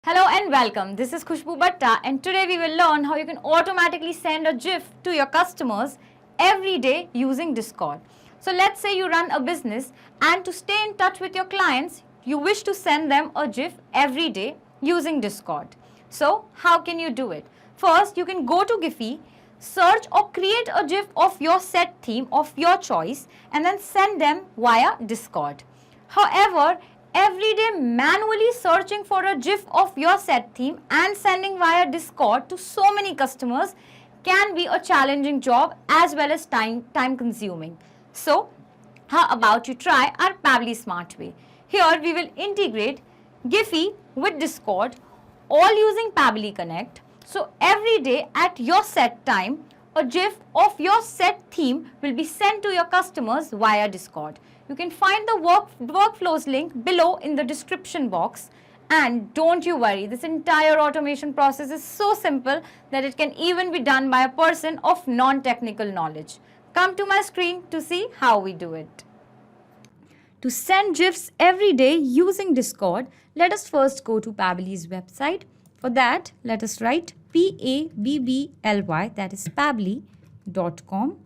Hello and welcome. This is Khushbu Batta and today we will learn how you can automatically send a GIF to your customers every day using Discord. So let's say you run a business and to stay in touch with your clients, you wish to send them a GIF every day using Discord. So how can you do it? First, you can go to GIPHY, search or create a GIF of your set theme of your choice and then send them via Discord. However, every day manually searching for a GIF of your set theme and sending via Discord to so many customers can be a challenging job as well as time consuming. So, how about you try our Pabbly Smart way? Here we will integrate GIPHY with Discord, all using Pabbly Connect. So every day at your set time, a GIF of your set theme will be sent to your customers via Discord. You can find the workflows link below in the description box. And don't you worry, this entire automation process is so simple that it can even be done by a person of non-technical knowledge. Come to my screen to see how we do it. To send GIFs every day using Discord, let us first go to Pabbly's website. For that, let us write Pabbly, that is pabbly.com.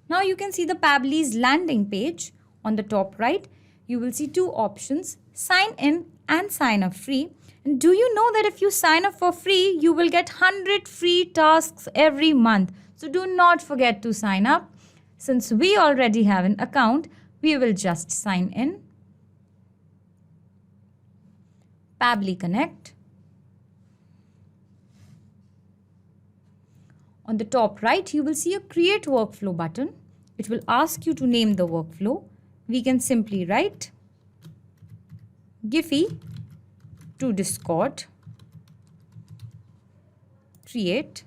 Now you can see the Pabbly's landing page. On the top right, you will see two options, sign in and sign up free. And do you know that if you sign up for free, you will get 100 free tasks every month. So do not forget to sign up. Since we already have an account, we will just sign in. Pabbly Connect. On the top right, you will see a Create Workflow button. It will ask you to name the workflow. We can simply write GIPHY to Discord, create.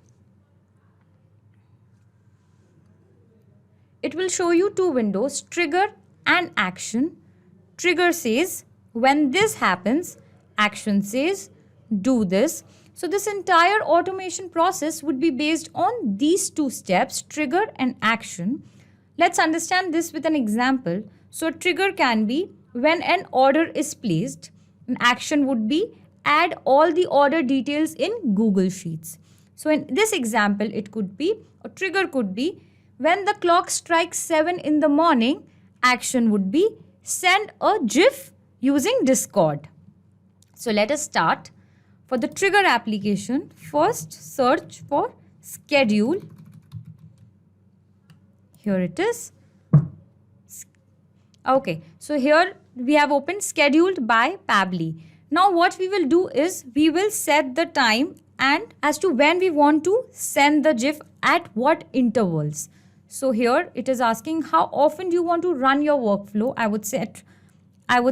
It will show you two windows, trigger and action. Trigger says when this happens, action says do this. So this entire automation process would be based on these two steps, trigger and action. Let's understand this with an example. So a trigger can be when an order is placed. An action would be add all the order details in Google Sheets. So in this example, it could be, a trigger could be when the clock strikes 7 in the morning, action would be send a GIF using Discord. So let us start. For the trigger application, first search for schedule. Here it is. Okay, so here we have opened scheduled by Pabbly. Now what we will do is we will set the time and as to when we want to send the GIF at what intervals. So here it is asking how often do you want to run your workflow. I would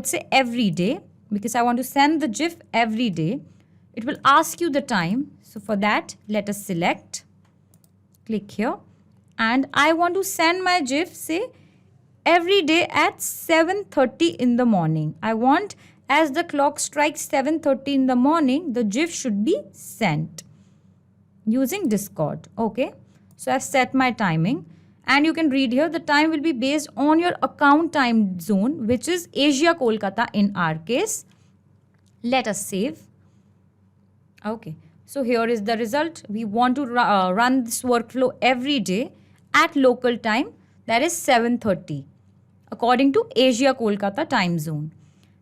say every day because I want to send the GIF every day. It will ask you the time. So for that, let us select, click here. And I want to send my GIF, say, every day at 7:30 in the morning. I want as the clock strikes 7:30 in the morning, the GIF should be sent using Discord. Okay. So I've set my timing. And you can read here, the time will be based on your account time zone, which is Asia, Kolkata in our case. Let us save. Okay, so here is the result. We want to run this workflow every day at local time, that is 7:30, according to Asia, Kolkata time zone.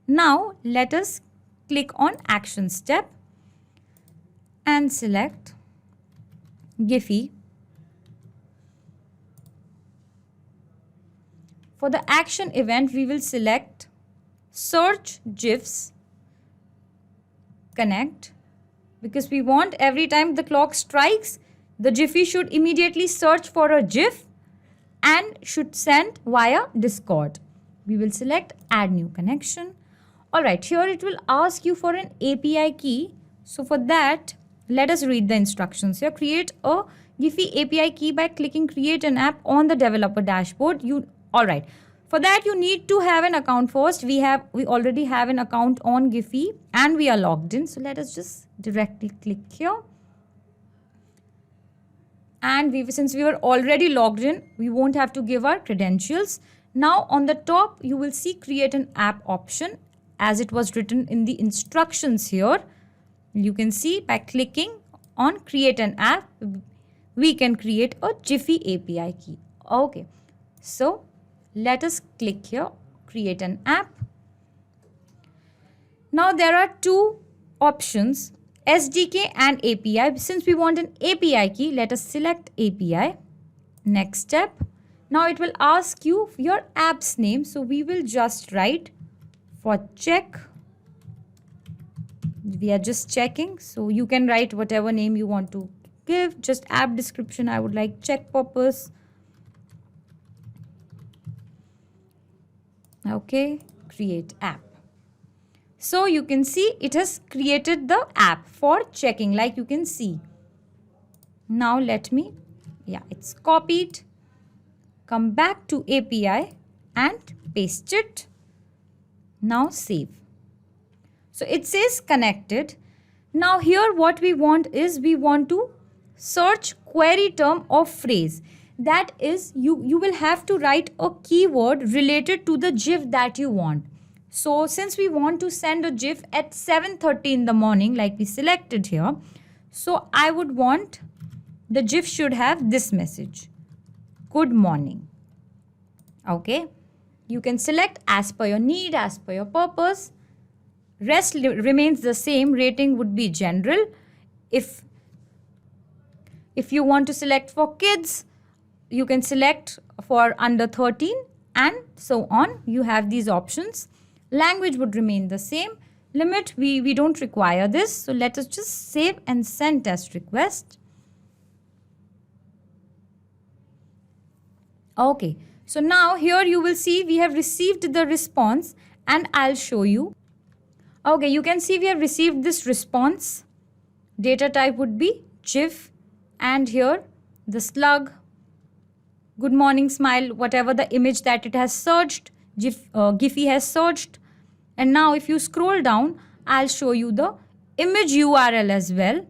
Now, let us click on action step and select GIPHY. For the action event, we will select search GIFs, connect. Because we want every time the clock strikes, the GIPHY should immediately search for a GIF and should send via Discord. We will select add new connection. Alright, here it will ask you for an API key. So for that, let us read the instructions here. Create a GIPHY API key by clicking create an app on the developer dashboard. Alright. For that, you need to have an account first. We already have an account on GIPHY and we are logged in. So let us just directly click here. And since we were already logged in, we won't have to give our credentials. Now on the top, you will see create an app option as it was written in the instructions here. You can see by clicking on create an app, we can create a GIPHY API key. Okay, so let us click here, create an app. Now there are two options, SDK and API. Since we want an API key, let us select API. Next step. Now it will ask you your app's name. So we will just write for check. We are just checking. So you can write whatever name you want to give. Just app description. I would like check purpose. Okay, create app. So you can see it has created the app for checking, like you can see. Now let me, it's copied. Come back to API and paste it. Now save. So it says connected. Now here what we want is we want to search query term or phrase. That is, you will have to write a keyword related to the GIF that you want. So since we want to send a GIF at 7:30 in the morning, like we selected here, so I would want the GIF should have this message. Good morning. Okay. You can select as per your need, as per your purpose. Rest remains the same. Rating would be general. If you want to select for kids, you can select for under 13 and so on. You have these options. Language would remain the same. Limit, we don't require this. So let us just save and send test request. Okay. So now here you will see we have received the response and I'll show you. Okay, you can see we have received this response. Data type would be GIF and here the slug, good morning smile, whatever the image that it has searched, GIPHY has searched. And now if you scroll down, I'll show you the image URL as well.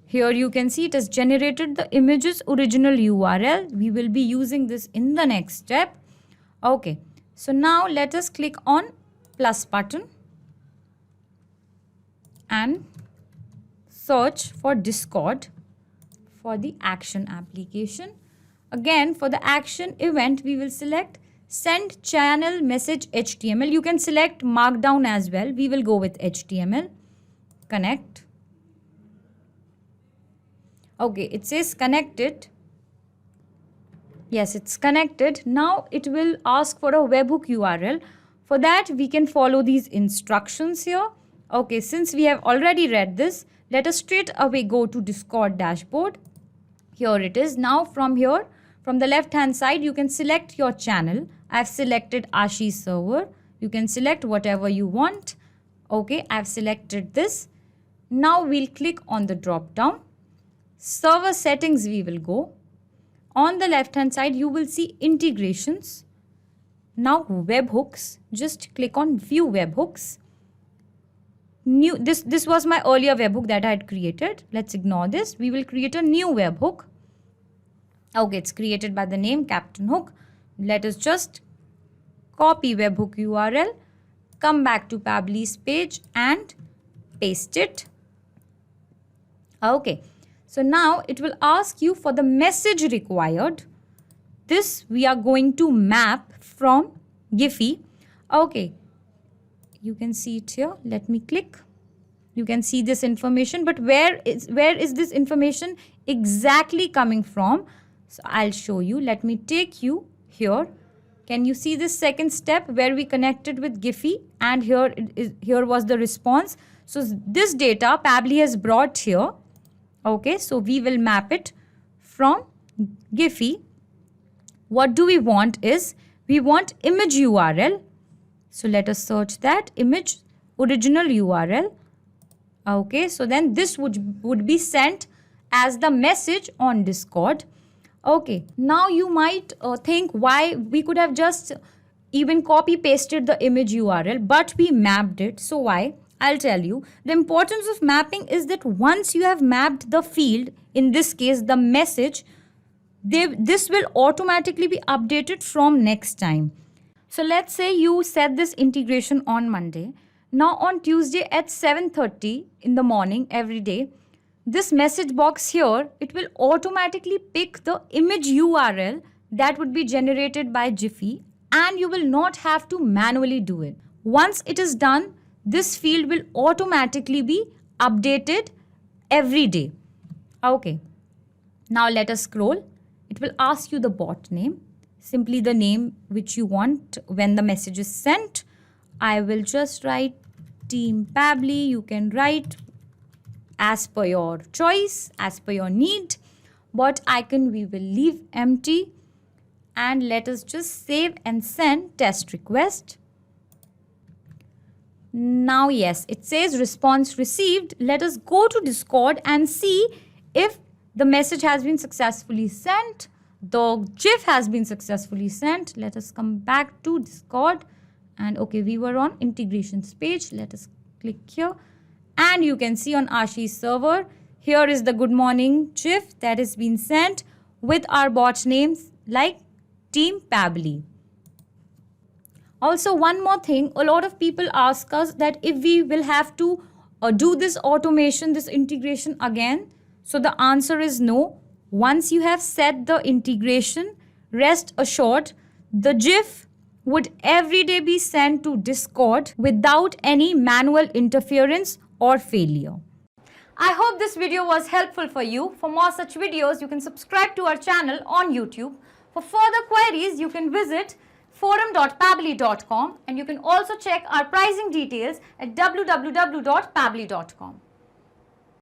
Here you can see it has generated the image's original URL. We will be using this in the next step. Okay, so now let us click on plus button and search for Discord for the action application. Again, for the action event, we will select send channel message HTML. You can select markdown as well. We will go with HTML. Connect. Okay, it says connected. Yes, it's connected. Now it will ask for a webhook URL. For that, we can follow these instructions here. Okay, since we have already read this, let us straight away go to Discord dashboard. Here it is. Now from here, from the left hand side, you can select your channel. I've selected Ashi's server. You can select whatever you want. Okay, I've selected this. Now we'll click on the drop down. Server settings we will go. On the left hand side, you will see integrations. Now webhooks. Just click on view webhooks. This was my earlier webhook that I had created. Let's ignore this. We will create a new webhook. Okay, it's created by the name Captain Hook. Let us just copy webhook URL, come back to Pabbly's page and paste it. Okay, so now it will ask you for the message required. This we are going to map from GIPHY. Okay, you can see it here. Let me click. You can see this information, but where is this information exactly coming from? So I'll show you. Let me take you here. Can you see this second step where we connected with GIPHY and here was the response. So this data Pabbly has brought here. Okay, so we will map it from GIPHY. What do we want is we want image URL. So let us search that image original URL. Okay, so then this would be sent as the message on Discord. Okay, now you might think why we could have just even copy pasted the image URL, but we mapped it. So why? I'll tell you. The importance of mapping is that once you have mapped the field, in this case the message, this will automatically be updated from next time. So let's say you set this integration on Monday. Now on Tuesday at 7:30 in the morning every day, this message box here, it will automatically pick the image URL that would be generated by GIPHY, and you will not have to manually do it. Once it is done, this field will automatically be updated every day. Okay. Now let us scroll. It will ask you the bot name. Simply the name which you want when the message is sent. I will just write Team Pabbly. You can write as per your choice, as per your need. Bot icon we will leave empty. And let us just save and send test request. Now yes, it says response received. Let us go to Discord and see if the message has been successfully sent. The GIF has been successfully sent. Let us come back to Discord. And okay, we were on integrations page. Let us click here. And you can see on Ashi's server, here is the good morning GIF that has been sent with our bot names like Team Pabbly. Also, one more thing, a lot of people ask us that if we will have to do this automation, this integration again. So the answer is no. Once you have set the integration, rest assured, the GIF would every day be sent to Discord without any manual interference or failure. I hope this video was helpful for you. For more such videos, you can subscribe to our channel on YouTube. For further queries, you can visit forum.pabbly.com, and you can also check our pricing details at www.pabbly.com.